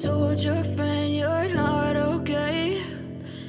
told your friend you're not okay?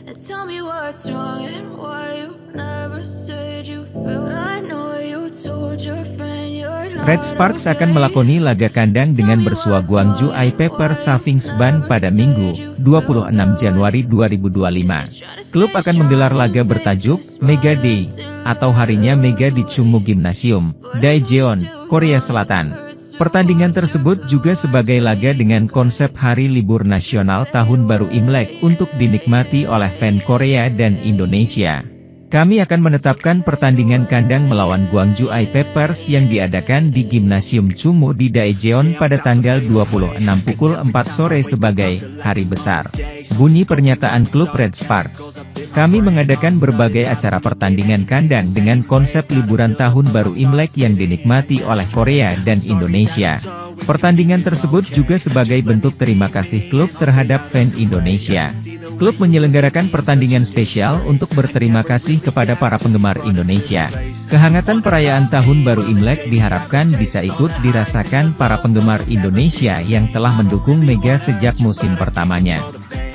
And tell me what's wrong and why you never said you felt. I know you told your friend you're not Red Sparks akan melakoni laga kandang dengan bersua Gwangju I-Pepper Savings Bank pada Minggu, 26 Januari 2025. Klub akan menggelar laga bertajuk Mega Day atau harinya Mega di Chungmu Gymnasium, Daejeon, Korea Selatan. Pertandingan tersebut juga sebagai laga dengan konsep hari libur nasional Tahun Baru Imlek untuk dinikmati oleh fan Korea dan Indonesia. Kami akan menetapkan pertandingan kandang melawan Gwangju I-Peppers yang diadakan di Gymnasium Chungmu di Daejeon pada tanggal 26 pukul 4 sore sebagai hari besar. Bunyi pernyataan klub Red Sparks. Kami mengadakan berbagai acara pertandingan kandang dengan konsep liburan Tahun Baru Imlek yang dinikmati oleh Korea dan Indonesia. Pertandingan tersebut juga sebagai bentuk terima kasih klub terhadap fan Indonesia. Klub menyelenggarakan pertandingan spesial untuk berterima kasih kepada para penggemar Indonesia. Kehangatan perayaan Tahun Baru Imlek diharapkan bisa ikut dirasakan para penggemar Indonesia yang telah mendukung Mega sejak musim pertamanya.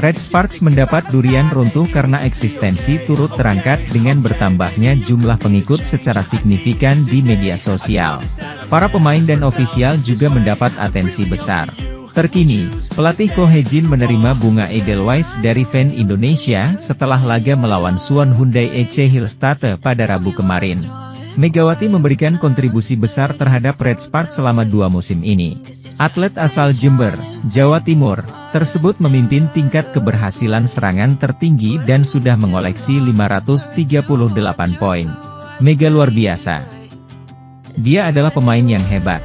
Red Sparks mendapat durian runtuh karena eksistensi turut terangkat dengan bertambahnya jumlah pengikut secara signifikan di media sosial. Para pemain dan ofisial juga mendapat atensi besar. Terkini, pelatih Ko Hye-jin menerima bunga Edelweiss dari fan Indonesia setelah laga melawan Suwon Hyundai EC Hillstatt pada Rabu kemarin. Megawati memberikan kontribusi besar terhadap Red Sparks selama 2 musim ini. Atlet asal Jember, Jawa Timur, tersebut memimpin tingkat keberhasilan serangan tertinggi dan sudah mengoleksi 538 poin. Mega luar biasa. Dia adalah pemain yang hebat.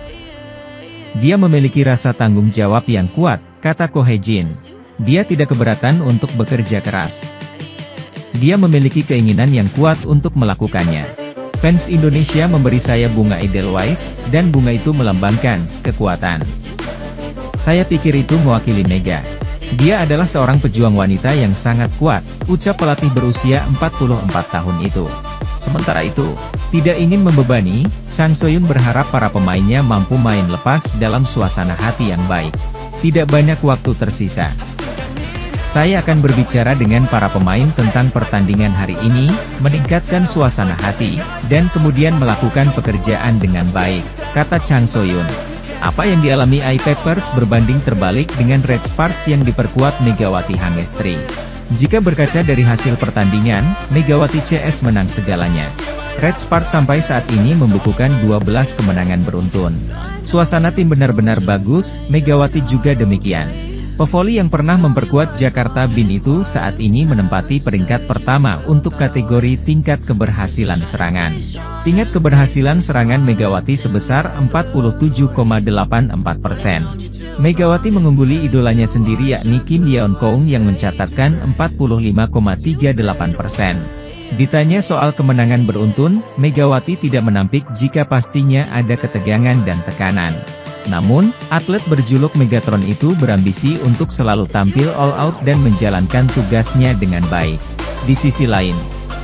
Dia memiliki rasa tanggung jawab yang kuat, kata Ko Hye-jin. Dia tidak keberatan untuk bekerja keras. Dia memiliki keinginan yang kuat untuk melakukannya. Fans Indonesia memberi saya bunga Edelweiss, dan bunga itu melambangkan kekuatan. Saya pikir itu mewakili Mega. Dia adalah seorang pejuang wanita yang sangat kuat, ucap pelatih berusia 44 tahun itu. Sementara itu, tidak ingin membebani, Chang So-yun berharap para pemainnya mampu main lepas dalam suasana hati yang baik. Tidak banyak waktu tersisa. Saya akan berbicara dengan para pemain tentang pertandingan hari ini, meningkatkan suasana hati, dan kemudian melakukan pekerjaan dengan baik, kata Chang So-yun. Apa yang dialami I-Peppers berbanding terbalik dengan Red Sparks yang diperkuat Megawati Hangestri. Jika berkaca dari hasil pertandingan, Megawati CS menang segalanya. Red Sparks sampai saat ini membukukan 12 kemenangan beruntun. Suasana tim benar-benar bagus, Megawati juga demikian. Pevoli yang pernah memperkuat Jakarta Bin itu saat ini menempati peringkat pertama untuk kategori tingkat keberhasilan serangan. Tingkat keberhasilan serangan Megawati sebesar 47,84%. Megawati mengungguli idolanya sendiri yakni Kim Yeon-keung yang mencatatkan 45,38%. Ditanya soal kemenangan beruntun, Megawati tidak menampik jika pastinya ada ketegangan dan tekanan. Namun, atlet berjuluk Megatron itu berambisi untuk selalu tampil all out dan menjalankan tugasnya dengan baik. Di sisi lain,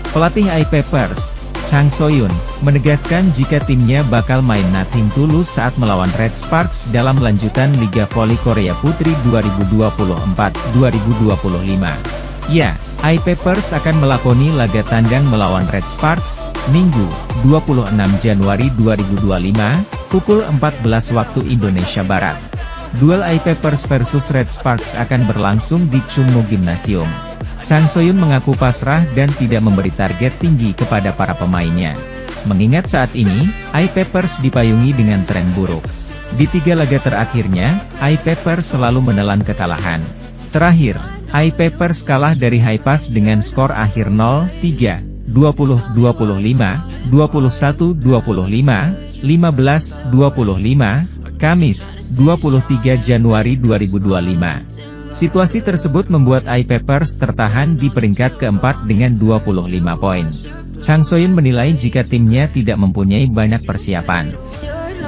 pelatih I-Peppers, Chang So-yun, menegaskan jika timnya bakal main nothing tulus saat melawan Red Sparks dalam lanjutan Liga Voli Korea Putri 2024-2025. Ya, I-Peppers akan melakoni laga tandang melawan Red Sparks, Minggu, 26 Januari 2025, pukul 14 waktu Indonesia Barat. Duel I-Peppers versus Red Sparks akan berlangsung di Chungmu Gymnasium. Chang So-yun mengaku pasrah dan tidak memberi target tinggi kepada para pemainnya. Mengingat saat ini, I-Peppers dipayungi dengan tren buruk. Di 3 laga terakhirnya, I-Peppers selalu menelan kekalahan. Terakhir, I-Peppers kalah dari Haipas dengan skor akhir 0-3, 20-25, 21-25, 15-25, Kamis, 23 Januari 2025. Situasi tersebut membuat I-Peppers tertahan di peringkat keempat dengan 25 poin. Chang So-yun menilai jika timnya tidak mempunyai banyak persiapan.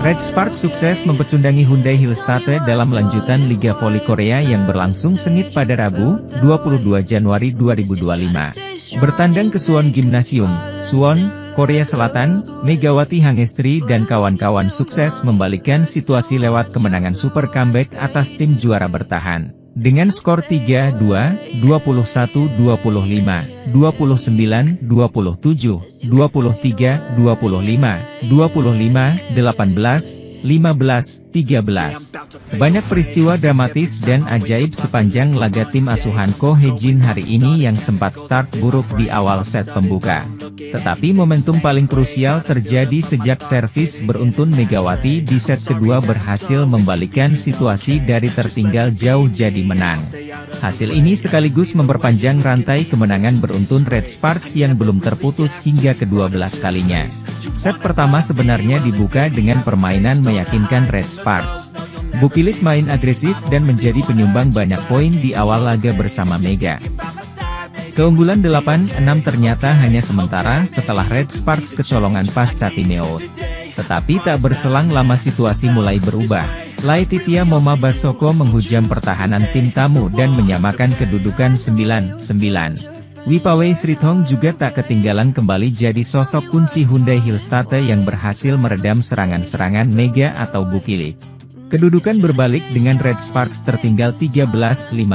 Red Sparks sukses mempecundangi Hyundai Hillstatt dalam lanjutan Liga Voli Korea yang berlangsung sengit pada Rabu, 22 Januari 2025. Bertandang ke Suwon Gymnasium, Suwon, Korea Selatan, Megawati Hangestri dan kawan-kawan sukses membalikkan situasi lewat kemenangan super comeback atas tim juara bertahan. dengan skor 3-2, 21-25, 29-27, 23-25, 25, 18, 15, 13. Banyak peristiwa dramatis dan ajaib sepanjang laga tim asuhan Ko Hee-jin hari ini yang sempat start buruk di awal set pembuka. Tetapi momentum paling krusial terjadi sejak servis beruntun Megawati di set kedua berhasil membalikkan situasi dari tertinggal jauh jadi menang. Hasil ini sekaligus memperpanjang rantai kemenangan beruntun Red Sparks yang belum terputus hingga ke-12 kalinya. Set pertama sebenarnya dibuka dengan permainan meyakinkan Red Sparks. Bukilit main agresif dan menjadi penyumbang banyak poin di awal laga bersama Mega. Keunggulan 8-6 ternyata hanya sementara setelah Red Sparks kecolongan pasca timeout. Tetapi tak berselang lama situasi mulai berubah. Laetitia Moma Basoko menghujam pertahanan tim tamu dan menyamakan kedudukan 9-9. Wipawey Srithong juga tak ketinggalan kembali jadi sosok kunci Hyundai Hillstate yang berhasil meredam serangan-serangan Mega atau Bukilit. Kedudukan berbalik dengan Red Sparks tertinggal 13-15.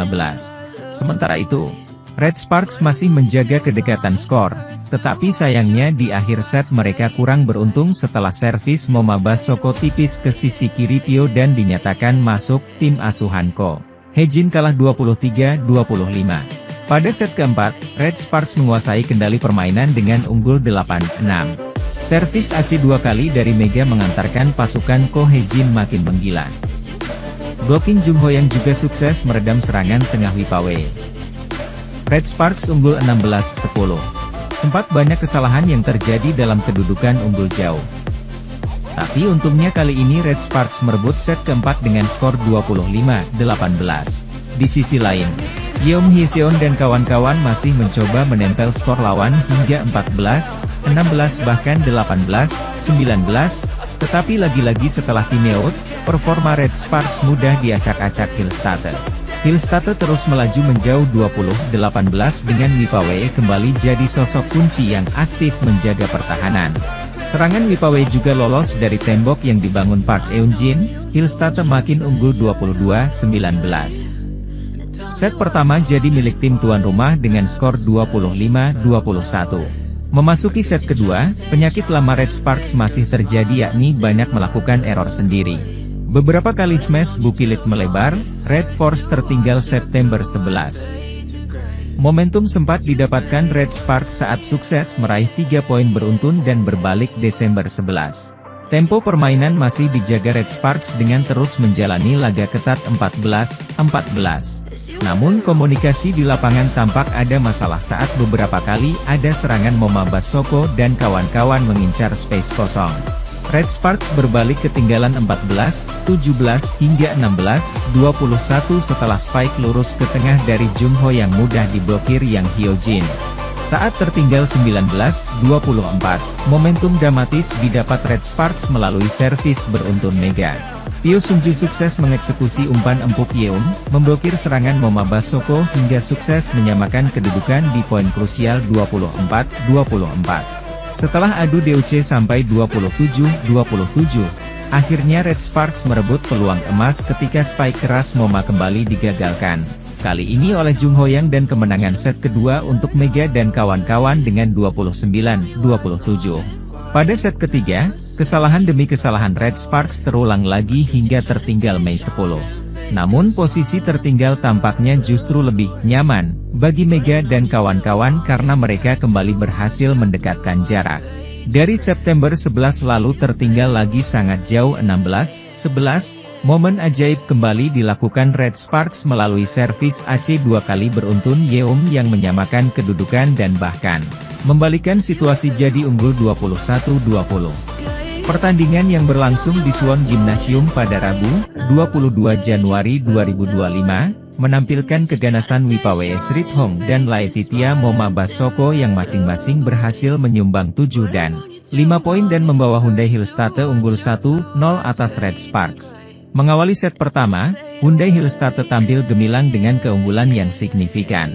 Sementara itu, Red Sparks masih menjaga kedekatan skor, tetapi sayangnya di akhir set mereka kurang beruntung setelah servis Moma Basoko tipis ke sisi kiri Pio dan dinyatakan masuk tim asuhan Ko Hee-jin kalah 23-25. Pada set keempat, Red Sparks menguasai kendali permainan dengan unggul 8-6. Servis AC 2 kali dari Mega mengantarkan pasukan Ko Hee-jin makin menggila. Blocking Jung Ho-yang juga sukses meredam serangan tengah Wipawey. Red Sparks unggul 16-10. Sempat banyak kesalahan yang terjadi dalam kedudukan unggul jauh. Tapi untungnya kali ini Red Sparks merebut set keempat dengan skor 25-18. Di sisi lain, Yeom Hee-seon dan kawan-kawan masih mencoba menempel skor lawan hingga 14, 16 bahkan 18, 19, tetapi lagi-lagi setelah timeout, performa Red Sparks mudah diacak-acak Hillstate. Hillstate terus melaju menjauh 20-18 dengan Wipawey kembali jadi sosok kunci yang aktif menjaga pertahanan. Serangan Wipawey juga lolos dari tembok yang dibangun Park Eun-jin, Hillstate makin unggul 22-19. Set pertama jadi milik tim tuan rumah dengan skor 25-21. Memasuki set kedua, penyakit lama Red Sparks masih terjadi yakni banyak melakukan error sendiri. Beberapa kali smash Bukilit melebar, Red Force tertinggal September 11. Momentum sempat didapatkan Red Sparks saat sukses meraih 3 poin beruntun dan berbalik Desember 11. Tempo permainan masih dijaga Red Sparks dengan terus menjalani laga ketat 14-14. Namun komunikasi di lapangan tampak ada masalah saat beberapa kali ada serangan Moma Basoko dan kawan-kawan mengincar space kosong. Red Sparks berbalik ketinggalan 14, 17 hingga 16-21 setelah spike lurus ke tengah dari Jung Ho yang mudah diblokir Yang Hyo-jin. Saat tertinggal 19-24, momentum dramatis didapat Red Sparks melalui servis beruntun Mega. Pio Sunju sukses mengeksekusi umpan empuk Yeom, memblokir serangan Moma Basoko hingga sukses menyamakan kedudukan di poin krusial 24-24. Setelah adu DOC sampai 27-27, akhirnya Red Sparks merebut peluang emas ketika spike keras Moma kembali digagalkan. Kali ini oleh Jung Ho-yang dan kemenangan set kedua untuk Mega dan kawan-kawan dengan 29-27. Pada set ketiga, kesalahan demi kesalahan Red Sparks terulang lagi hingga tertinggal Mei 10. Namun posisi tertinggal tampaknya justru lebih nyaman bagi Mega dan kawan-kawan karena mereka kembali berhasil mendekatkan jarak. Dari September 11 lalu tertinggal lagi sangat jauh 16-11, momen ajaib kembali dilakukan Red Sparks melalui servis AC 2 kali beruntun Yeom yang menyamakan kedudukan dan bahkan membalikkan situasi jadi unggul 21-20. Pertandingan yang berlangsung di Suwon Gymnasium pada Rabu, 22 Januari 2025, menampilkan keganasan Wipawey Srithong dan Laetitia Moma Basoko yang masing-masing berhasil menyumbang 7 dan 5 poin dan membawa Hyundai Hillstate unggul 1-0 atas Red Sparks. Mengawali set pertama, Hyundai Hillstate tampil gemilang dengan keunggulan yang signifikan.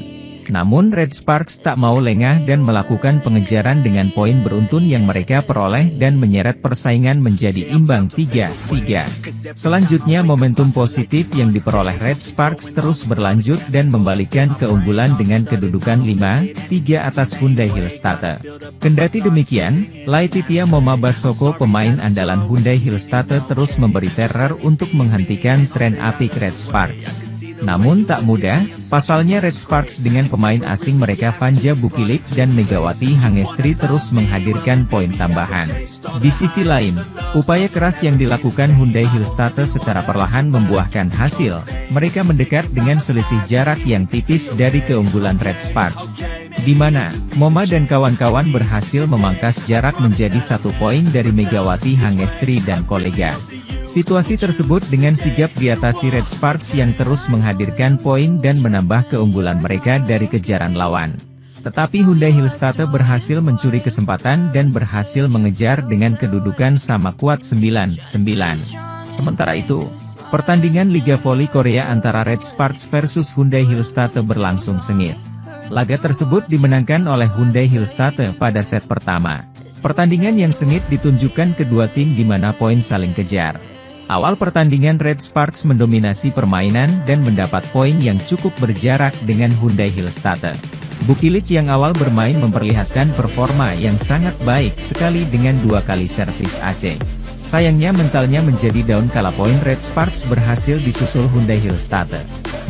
Namun Red Sparks tak mau lengah dan melakukan pengejaran dengan poin beruntun yang mereka peroleh dan menyeret persaingan menjadi imbang 3-3. Selanjutnya momentum positif yang diperoleh Red Sparks terus berlanjut dan membalikkan keunggulan dengan kedudukan 5-3 atas Hyundai Hillstatter. Kendati demikian, Laetitia Momabasoko pemain andalan Hyundai Hillstatter terus memberi teror untuk menghentikan tren apik Red Sparks. Namun tak mudah, pasalnya Red Sparks dengan pemain asing mereka Vanja Bukilik dan Megawati Hangestri terus menghadirkan poin tambahan. Di sisi lain, upaya keras yang dilakukan Hyundai Hillstatter secara perlahan membuahkan hasil, mereka mendekat dengan selisih jarak yang tipis dari keunggulan Red Sparks. Di mana, Moma dan kawan-kawan berhasil memangkas jarak menjadi 1 poin dari Megawati Hangestri dan kolega. Situasi tersebut dengan sigap diatasi Red Sparks yang terus menghadirkan poin dan menambah keunggulan mereka dari kejaran lawan. Tetapi Hyundai Hillstatter berhasil mencuri kesempatan dan berhasil mengejar dengan kedudukan sama kuat 9-9. Sementara itu, pertandingan Liga Voli Korea antara Red Sparks versus Hyundai Hillstatter berlangsung sengit. Laga tersebut dimenangkan oleh Hyundai Hillstatter pada set pertama. Pertandingan yang sengit ditunjukkan kedua tim di mana poin saling kejar. Awal pertandingan Red Sparks mendominasi permainan dan mendapat poin yang cukup berjarak dengan Hyundai Hillstatter. Bukilik yang awal bermain memperlihatkan performa yang sangat baik sekali dengan 2 kali servis AC. Sayangnya mentalnya menjadi down kala poin Red Sparks berhasil disusul Hyundai Hillstatter.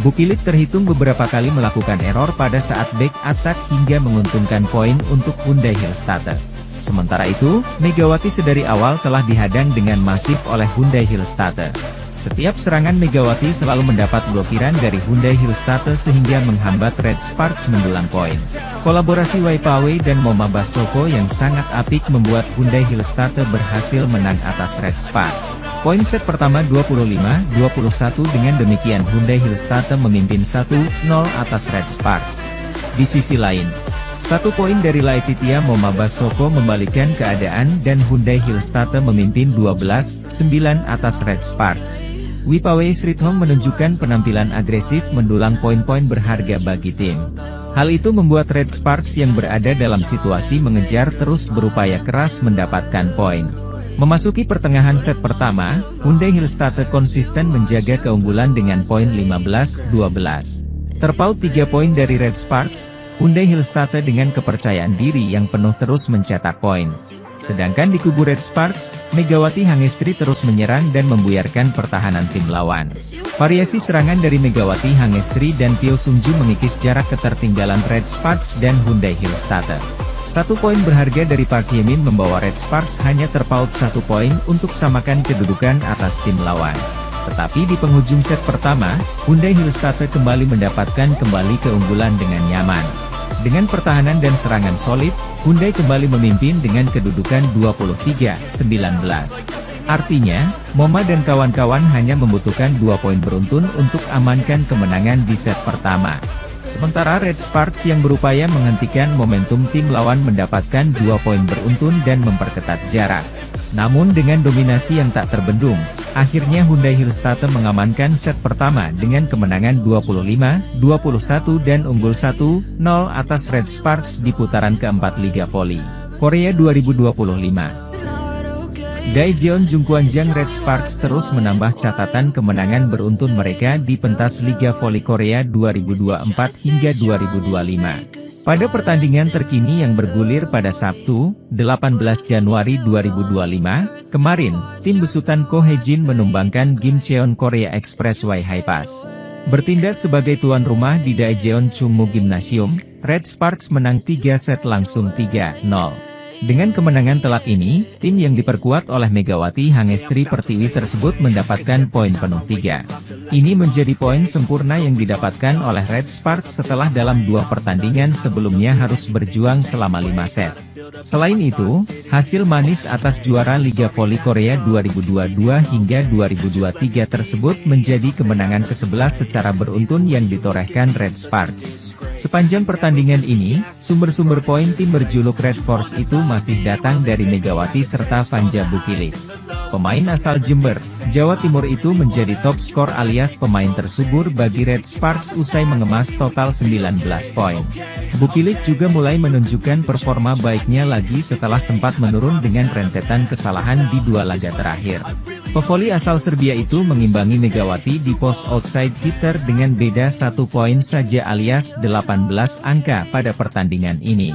Bukilik terhitung beberapa kali melakukan error pada saat back attack hingga menguntungkan poin untuk Hyundai Hillstatter. Sementara itu, Megawati sedari awal telah dihadang dengan masif oleh Hyundai Hillstatter. Setiap serangan Megawati selalu mendapat blokiran dari Hyundai Hillstatter sehingga menghambat Red Sparks mendulang poin. Kolaborasi Waipawe dan Momabasoko yang sangat apik membuat Hyundai Hillstatter berhasil menang atas Red Sparks. Poin set pertama 25-21 dengan demikian Hyundai Hillstatter memimpin 1-0 atas Red Sparks. Di sisi lain, 1 poin dari Laetitia Momabasoko membalikkan keadaan dan Hyundai Hillstatter memimpin 12-9 atas Red Sparks. Waipawe Srithong menunjukkan penampilan agresif mendulang poin-poin berharga bagi tim. Hal itu membuat Red Sparks yang berada dalam situasi mengejar terus berupaya keras mendapatkan poin. Memasuki pertengahan set pertama, Hyundai Hillstatter konsisten menjaga keunggulan dengan poin 15-12. Terpaut 3 poin dari Red Sparks, Hyundai Hillstatter dengan kepercayaan diri yang penuh terus mencetak poin. Sedangkan di kubu Red Sparks, Megawati Hangestri terus menyerang dan membuyarkan pertahanan tim lawan. Variasi serangan dari Megawati Hangestri dan Tio Sungju mengikis jarak ketertinggalan Red Sparks dan Hyundai Hillstatter. 1 poin berharga dari Park Hye-min membawa Red Sparks hanya terpaut 1 poin untuk samakan kedudukan atas tim lawan. Tetapi di penghujung set pertama, Hyundai Hillstatter kembali mendapatkan keunggulan dengan nyaman. Dengan pertahanan dan serangan solid, Hyundai kembali memimpin dengan kedudukan 23-19. Artinya, Moma dan kawan-kawan hanya membutuhkan 2 poin beruntun untuk amankan kemenangan di set pertama. Sementara Red Sparks yang berupaya menghentikan momentum tim lawan mendapatkan 2 poin beruntun dan memperketat jarak. Namun dengan dominasi yang tak terbendung, akhirnya Hyundai Hillstatter mengamankan set pertama dengan kemenangan 25-21 dan unggul 1-0 atas Red Sparks di putaran keempat Liga Voli Korea 2025. Daejeon Jungkwanjang Red Sparks terus menambah catatan kemenangan beruntun mereka di pentas Liga Voli Korea 2024 hingga 2025. Pada pertandingan terkini yang bergulir pada Sabtu, 18 Januari 2025, kemarin, tim besutan Ko Hae-jin menumbangkan Gimcheon Korea Expressway Hi-Pass. Bertindak sebagai tuan rumah di Daejeon Chungmu Gymnasium, Red Sparks menang 3 set langsung 3-0. Dengan kemenangan telak ini, tim yang diperkuat oleh Megawati Hangestri Pertiwi tersebut mendapatkan poin penuh 3. Ini menjadi poin sempurna yang didapatkan oleh Red Sparks setelah dalam 2 pertandingan sebelumnya harus berjuang selama 5 set. Selain itu, hasil manis atas juara Liga Voli Korea 2022 hingga 2023 tersebut menjadi kemenangan ke-11 secara beruntun yang ditorehkan Red Sparks. Sepanjang pertandingan ini, sumber-sumber poin tim berjuluk Red Force itu masih datang dari Megawati serta Vanja Bukilik. Pemain asal Jember, Jawa Timur itu menjadi top skor alias pemain tersubur bagi Red Sparks usai mengemas total 19 poin. Bukilik juga mulai menunjukkan performa baiknya lagi setelah sempat menurun dengan rentetan kesalahan di 2 laga terakhir. Pevoli asal Serbia itu mengimbangi Megawati di pos outside hitter dengan beda 1 poin saja alias 18 angka pada pertandingan ini.